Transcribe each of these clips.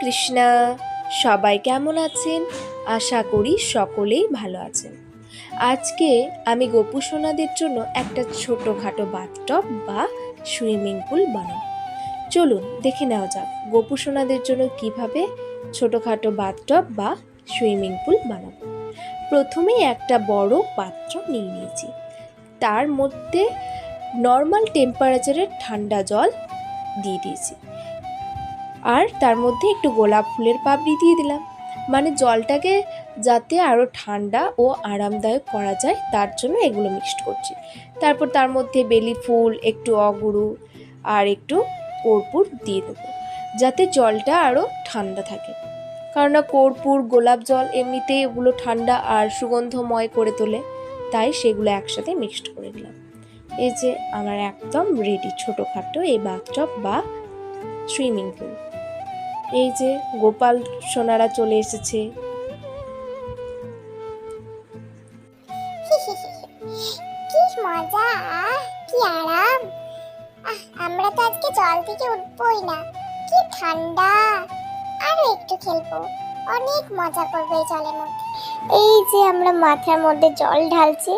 কৃষ্ণা। সবাই কেমন আছেন? আশা করি সকলেই ভালো আছেন। আজকে আমি গোপু সোনাদের জন্য একটা ছোটোখাটো বাথটব বা সুইমিং পুল বানাবো। চলুন দেখে নেওয়া যাক গোপু সোনাদের জন্য কিভাবে ছোটোখাটো বাথটব বা সুইমিং পুল বানাবো। প্রথমেই একটা বড় পাত্র নিয়ে নিয়েছি, তার মধ্যে নর্মাল টেম্পারেচারের ঠান্ডা জল দিয়ে দিয়েছি, আর তার মধ্যে একটু গোলাপ ফুলের পাপড়ি দিয়ে দিলাম, মানে জলটাকে যাতে আরও ঠান্ডা ও আরামদায়ক করা যায় তার জন্য এগুলো মিক্সড করছি। তারপর তার মধ্যে বেলি ফুল, একটু অগুরু আর একটু কর্পূর দিয়ে দেবো, যাতে জলটা আরও ঠান্ডা থাকে। কারণ কর্পূর, গোলাপ জল এমনিতেই ওগুলো ঠান্ডা আর সুগন্ধময় করে তোলে, তাই সেগুলো একসাথে মিক্সড করে দিলাম। এই যে আমার একদম রেডি ছোটোখাটো এই বাথটব বা সুইমিং পুল। এই যে গোপাল সোনারা চলে এসেছে। কি মজা, কি আরাম। আমরা তো আজকে জল থেকে উঠবোই না, কি ঠান্ডা। আরো একটু খেলবো, অনেক মজা করবো এই জলের মধ্যে। এই যে আমরা মাথার মধ্যে জল ঢালছি,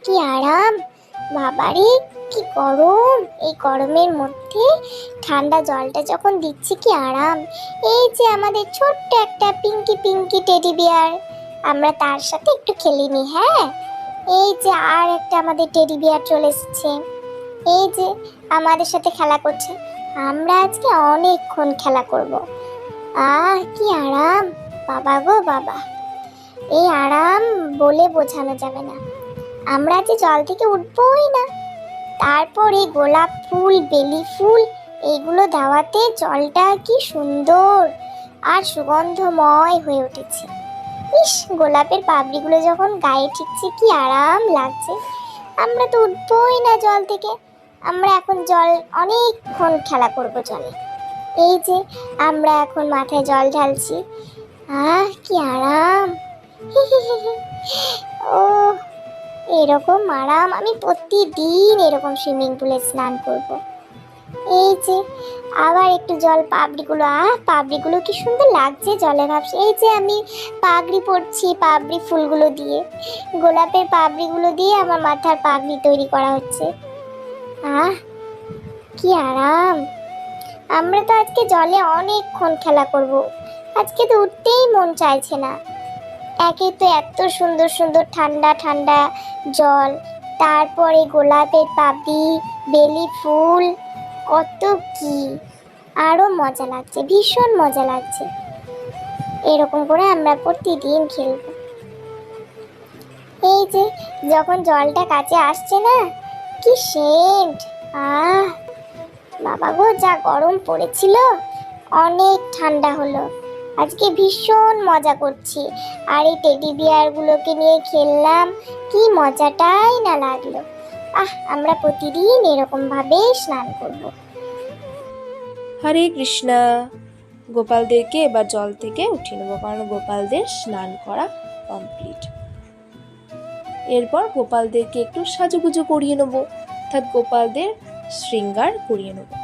কি আরাম। বাবারে কি গরম, এই গরমের মধ্যে ঠান্ডা জলটা যখন দিচ্ছি কি আরাম। এই যে আমাদের ছোট্ট একটা পিঙ্কি পিঙ্কি টেডি বিয়ার, আমরা তার সাথে একটু খেলিনি। হ্যাঁ, এই যে আর একটা আমাদের টেডি বিয়ার চলে এসেছে, এই যে আমাদের সাথে খেলা করছে। আমরা আজকে অনেকক্ষণ খেলা করব। কি আরাম, বাবা গো বাবা, এই আরাম বলে বোঝানো যাবে না। আমরা যে জল থেকে উঠবোই না, তারপরে গোলাপ ফুল, বেলি ফুল এইগুলো দেওয়াতে জলটা কি সুন্দর আর সুগন্ধময় হয়ে উঠেছে। ইস, গোলাপের পাপড়িগুলো যখন গায়ে ঠিকছে কি আরাম লাগছে। আমরা তো উঠবোই না জল থেকে, আমরা এখন অনেকক্ষণ খেলা করব জলে। এই যে আমরা এখন মাথায় জল ঢালছি, কি আরাম। ও, এরকম আরাম আমি প্রতিদিন এরকম সুইমিং পুলে স্নান করব। এই যে আবার একটু জল, পাপড়িগুলো কি সুন্দর লাগছে জলে ভাসছে। এই যে আমি পাগড়ি পরছি, পাপড়ি ফুলগুলো দিয়ে, গোলাপের পাপড়িগুলো দিয়ে আমার মাথার পাগড়ি তৈরি করা হচ্ছে। কি আরাম। আমরা তো আজকে জলে অনেকক্ষণ খেলা করব, আজকে তো উঠতেই মন চাইছে না। একে তো এত সুন্দর সুন্দর ঠান্ডা ঠান্ডা জল, তারপরে গোলাপের পাপড়ি, বেলি ফুল, কত কি আরো মজা লাগছে, ভীষণ মজা লাগছে। এরকম করে আমরা প্রতিদিন খেলবো। এই যে যখন জলটা কাছে আসছে না, কি সেন্ট। বাবা গো, যা গরম পড়েছিল, অনেক ঠান্ডা হলো। আজকে ভীষণ মজা করছি, আর এই টেডি বিয়ারগুলোকে নিয়ে খেললাম, কি মজাটাই না লাগলো। আমরা প্রতিদিন এরকম ভাবে স্নান করব। হরে কৃষ্ণা। গোপালদেরকে এবার জল থেকে উঠিয়ে নেবো, কারণ গোপালদের স্নান করা কমপ্লিট। এরপর গোপালদেরকে একটু সাজুগুজু করিয়ে নেবো, অর্থাৎ গোপালদের শৃঙ্গার করিয়ে নেবো।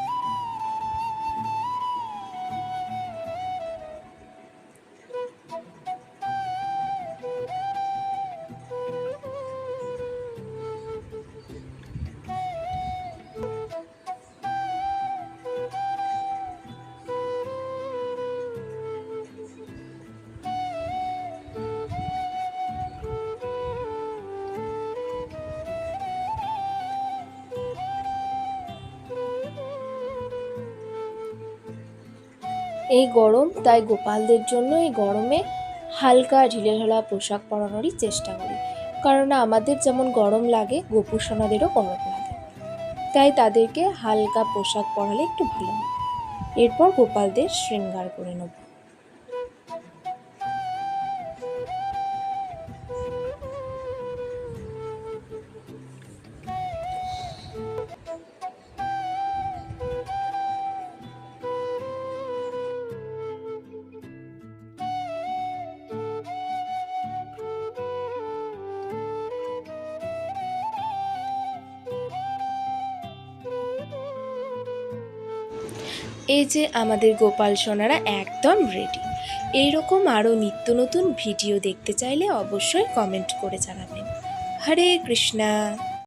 এই গরম, তাই গোপালদের জন্য এই গরমে হালকা ঢিলেঢালা পোশাক পরানোরই চেষ্টা করি, কারণ আমাদের যেমন গরম লাগে গোপু সোনাদেরও গরম লাগে, তাই তাদেরকে হালকা পোশাক পরালে একটু ভালো হয়। এরপর গোপালদের শৃঙ্গার করে নেব। এই যে আমাদের গোপাল সোনারা একদম রেডি। এইরকম আরও নিত্য নতুন ভিডিও দেখতে চাইলে অবশ্যই কমেন্ট করে জানাবেন। হরে কৃষ্ণা।